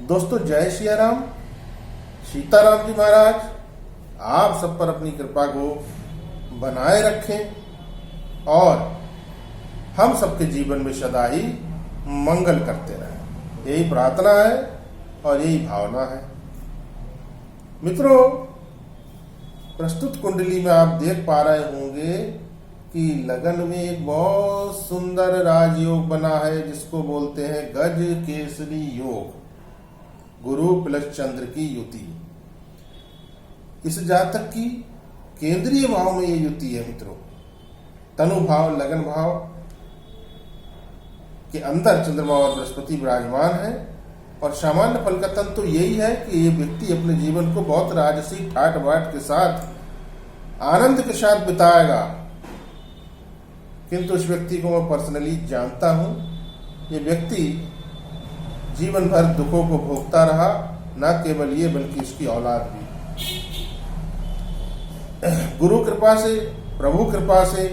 दोस्तों जय सिया राम। सीताराम जी महाराज आप सब पर अपनी कृपा को बनाए रखें और हम सबके जीवन में सदा ही मंगल करते रहें, यही प्रार्थना है और यही भावना है। मित्रों, प्रस्तुत कुंडली में आप देख पा रहे होंगे कि लगन में एक बहुत सुंदर राजयोग बना है जिसको बोलते हैं गज केसरी योग, गुरु प्लस चंद्र की युति। इस जातक की केंद्रीय भाव में ये युति है मित्रों। तनु भाव लगन भाव के अंदर चंद्रमा और बृहस्पति विराजमान है और सामान्य फल का तंत्र तो यही है कि ये व्यक्ति अपने जीवन को बहुत राजसी ठाट बाट के साथ आनंद के साथ बिताएगा। किंतु इस व्यक्ति को मैं पर्सनली जानता हूं। ये व्यक्ति जीवन भर दुखों को भोगता रहा, न केवल ये बल्कि इसकी औलाद भी। गुरु कृपा से, प्रभु कृपा से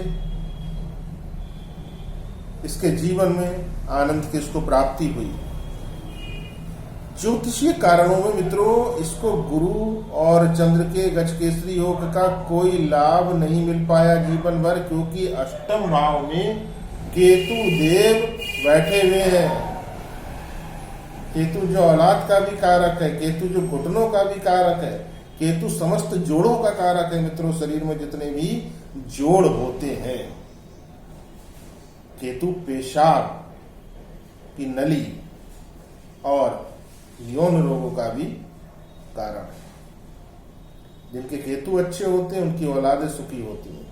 इसके जीवन में आनंद की इसको प्राप्ति हुई। ज्योतिषीय कारणों में मित्रों इसको गुरु और चंद्र के गज केसरी योग का कोई लाभ नहीं मिल पाया जीवन भर, क्योंकि अष्टम भाव में केतु देव बैठे हुए हैं। केतु जो औलाद का भी कारक है, केतु जो घुटनों का भी कारक है, केतु समस्त जोड़ों का कारक है। मित्रों, शरीर में जितने भी जोड़ होते हैं, केतु पेशाब की नली और यौन रोगों का भी कारण है। जिनके केतु अच्छे होते हैं उनकी औलादें सुखी होती हैं।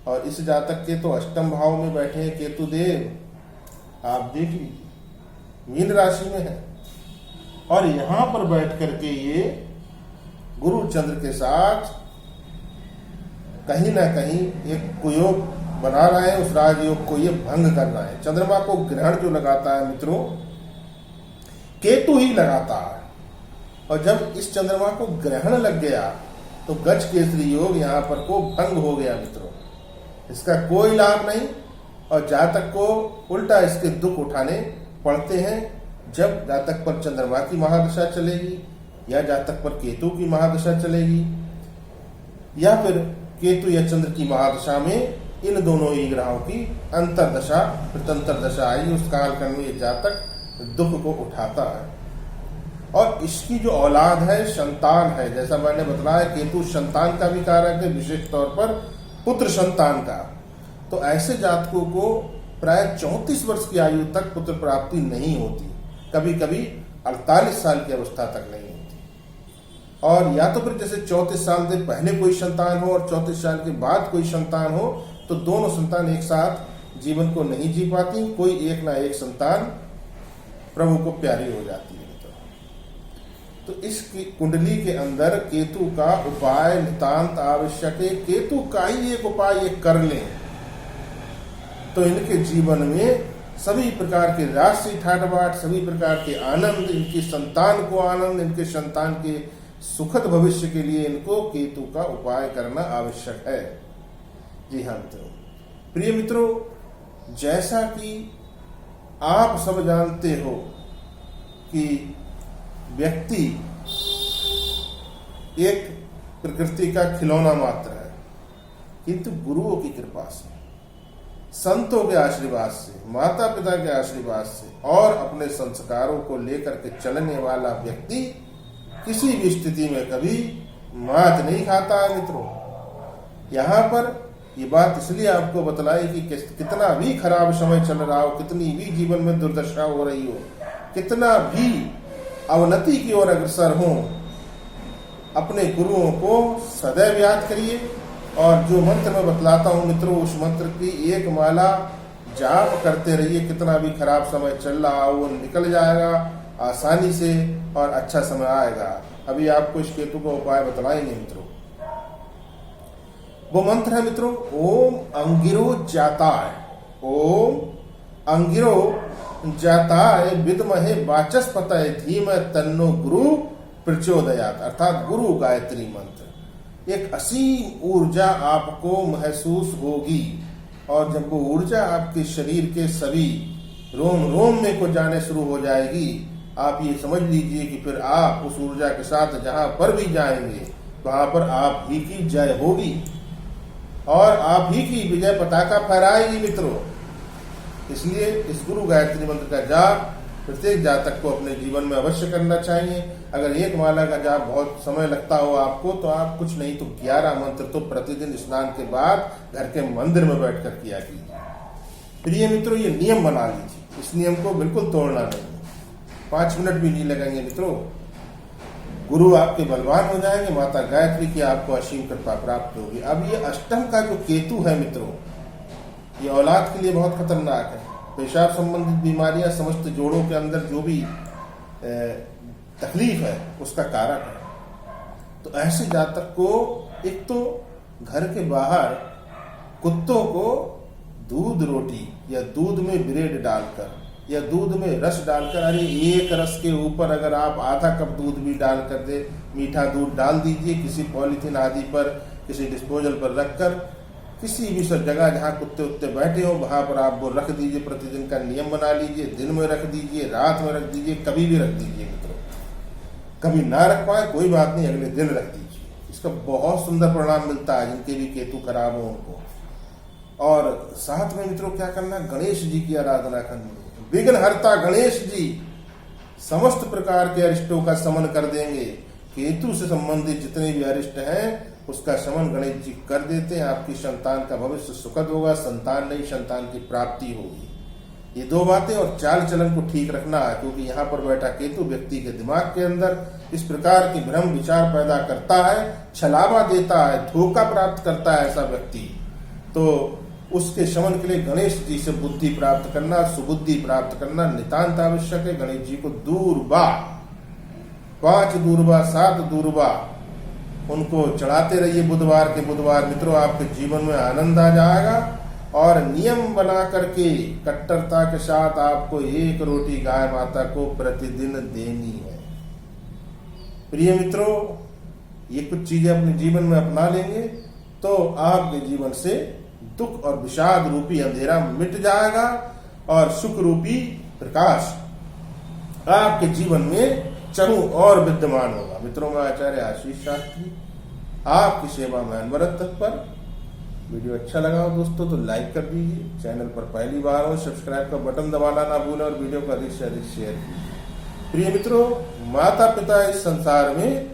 और इस जातक के तो अष्टम भाव में बैठे हैं केतु देव, आप देख लीजिए मीन राशि में है और यहां पर बैठ करके ये गुरु चंद्र के साथ कहीं ना कहीं एक कुयोग बना रहा है। उस राजयोग को ये भंग कर रहा है। चंद्रमा को ग्रहण जो लगाता है मित्रों, केतु ही लगाता है। और जब इस चंद्रमा को ग्रहण लग गया तो गज केसरी योग यहां पर को भंग हो गया मित्रों। इसका कोई लाभ नहीं और जातक को उल्टा इसके दुख उठाने पड़ते हैं। जब जातक पर चंद्रमा की महादशा चलेगी या जातक पर केतु की महादशा चलेगी या फिर केतु या चंद्र की महादशा में इन दोनों ही ग्रहों की अंतरदशा प्रत्यंतर दशा आई, उस कालखंड में ये जातक दुख को उठाता है। और इसकी जो औलाद है, संतान है, जैसा मैंने बताया केतु संतान का भी कारक है, विशेष तौर पर पुत्र संतान का। तो ऐसे जातकों को प्राय 34 वर्ष की आयु तक पुत्र प्राप्ति नहीं होती, कभी कभी 48 साल की अवस्था तक नहीं होती। और या तो फिर जैसे 34 साल से पहले कोई संतान हो और 34 साल के बाद कोई संतान हो, तो दोनों संतान एक साथ जीवन को नहीं जी पाती। कोई एक ना एक संतान प्रभु को प्यारी हो जाती है। तो इस कुंडली के अंदर केतु का उपाय नितांत आवश्यक है। केतु का ही एक उपाय ये कर लें तो इनके जीवन में सभी प्रकार के राशि ठाटबाट, सभी प्रकार के आनंद, इनकी संतान को आनंद, इनके संतान के सुखद भविष्य के लिए इनको केतु का उपाय करना आवश्यक है। जी हाँ मित्रों, प्रिय मित्रों, जैसा कि आप सब जानते हो कि व्यक्ति एक प्रकृति का खिलौना मात्र है, किंतु गुरुओं की कृपा से, संतों के आशीर्वाद से, माता पिता के आशीर्वाद से और अपने संस्कारों को लेकर के चलने वाला व्यक्ति किसी भी स्थिति में कभी मात नहीं खाता है। मित्रों, यहाँ पर ये बात इसलिए आपको बतलाई कि कितना भी खराब समय चल रहा हो, कितनी भी जीवन में दुर्दशा हो रही हो, कितना भी अवनति की ओर अग्रसर हो, अपने गुरुओं को सदैव याद करिए। और जो मंत्र मैं बतलाता हूं मित्रों, उस मंत्र की एक माला जाप करते रहिए। कितना भी खराब समय चल रहा हो वो निकल जाएगा आसानी से और अच्छा समय आएगा। अभी आपको इस केतु का उपाय बतलाएंगे मित्रों। वो मंत्र है मित्रों, ओम अंगिरो जाताय, ओम अंगिरो जाताय विद्महे वाचस्पतये धीमहि तन्नो गुरु प्रचोदयात्। अर्थात गुरु गायत्री मंत्र। एक असीम ऊर्जा आपको महसूस होगी और जब वो ऊर्जा आपके शरीर के सभी रोम रोम में को जाने शुरू हो जाएगी आप ये समझ लीजिए कि फिर आप उस ऊर्जा के साथ जहां पर भी जाएंगे वहां पर आप ही की जय होगी और आप ही की विजय पताका फहराएगी मित्रों। इसलिए इस गुरु गायत्री मंत्र का जाप प्रत्येक जातक को अपने जीवन में अवश्य करना चाहिए। अगर एक माला का जाप बहुत समय लगता हो आपको तो आप कुछ नहीं तो 11 मंत्र तो प्रतिदिन स्नान के बाद घर के मंदिर में बैठकर किया कीजिए। प्रिय मित्रों, ये नियम बना लीजिए, इस नियम को बिल्कुल तोड़ना नहीं। 5 मिनट भी नहीं लगेंगे मित्रों, गुरु आपके बलवान हो जाएंगे, माता गायत्री की आपको असीम कृपा प्राप्त होगी। अब ये अष्टम का जो केतु है मित्रों, ये औलाद के लिए बहुत खतरनाक है। पेशाब संबंधित बीमारियां, समस्त जोड़ों के अंदर जो भी तकलीफ है उसका कारक है। तो ऐसे जातक को एक तो घर के बाहर कुत्तों को दूध रोटी या दूध में ब्रेड डालकर या दूध में रस डालकर, अरे एक रस के ऊपर अगर आप आधा कप दूध भी डाल कर दे, मीठा दूध डाल दीजिए, किसी पॉलीथीन आदि पर, किसी डिस्पोजल पर रखकर, किसी भी सब जगह जहां कुत्ते उत्ते बैठे हो वहां पर आप वो रख दीजिए। प्रतिदिन का नियम बना लीजिए, दिन में रख दीजिए, रात में रख दीजिए, कभी भी रख दीजिए मित्रों। कभी ना रख पाए कोई बात नहीं, अगले दिन रख दीजिए, इसका बहुत सुंदर परिणाम मिलता है जिनके भी केतु खराब हो उनको। और साथ में मित्रों क्या करना, गणेश जी की आराधना करनी। विघ्नहर्ता गणेश जी समस्त प्रकार के अरिष्टों का शमन कर देंगे। केतु से संबंधित जितने भी अरिष्ट हैं उसका शमन गणेश जी कर देते हैं। आपकी संतान का भविष्य सुखद होगा, संतान नहीं संतान की प्राप्ति होगी। ये 2 बातें, और चाल चलन को ठीक रखना है, क्योंकि यहाँ पर बैठा केतु व्यक्ति के दिमाग के अंदर इस प्रकार की भ्रम विचार पैदा करता है, छलावा देता है, धोखा प्राप्त करता है ऐसा व्यक्ति। तो उसके शमन के लिए गणेश जी से बुद्धि प्राप्त करना, सुबुद्धि प्राप्त करना नितांत आवश्यक है। गणेश जी को दूर्बा, 5 दूर्बा 7 दूर्बा उनको चढ़ाते रहिए बुधवार के बुधवार। मित्रों, आपके जीवन में आनंद आ जाएगा। और नियम बना करके कट्टरता के साथ आपको 1 रोटी गाय माता को प्रतिदिन देनी है। प्रिय मित्रों, ये कुछ चीजें अपने जीवन में अपना लेंगे तो आपके जीवन से दुख और विषाद रूपी अंधेरा मिट जाएगा और सुख रूपी प्रकाश आपके जीवन में चरु और विद्यमान होगा। मित्रों, मैं आचार्य आशीष शास्त्री आपकी सेवा में अनवरत तत्पर। वीडियो अच्छा लगा हो दोस्तों तो लाइक कर दीजिए, चैनल पर पहली बार हो सब्सक्राइब का बटन दबाना ना भूलें और वीडियो को अधिक से अधिक शेयर कीजिए। प्रिय मित्रों, माता पिता इस संसार में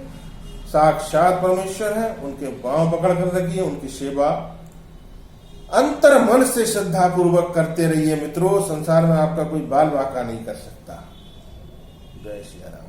साक्षात परमेश्वर है, उनके पांव पकड़ कर रखिए, उनकी सेवा अंतर मन से श्रद्धा पूर्वक करते रहिए। मित्रों, संसार में आपका कोई बाल वाका नहीं कर सकता। जय श्री राम।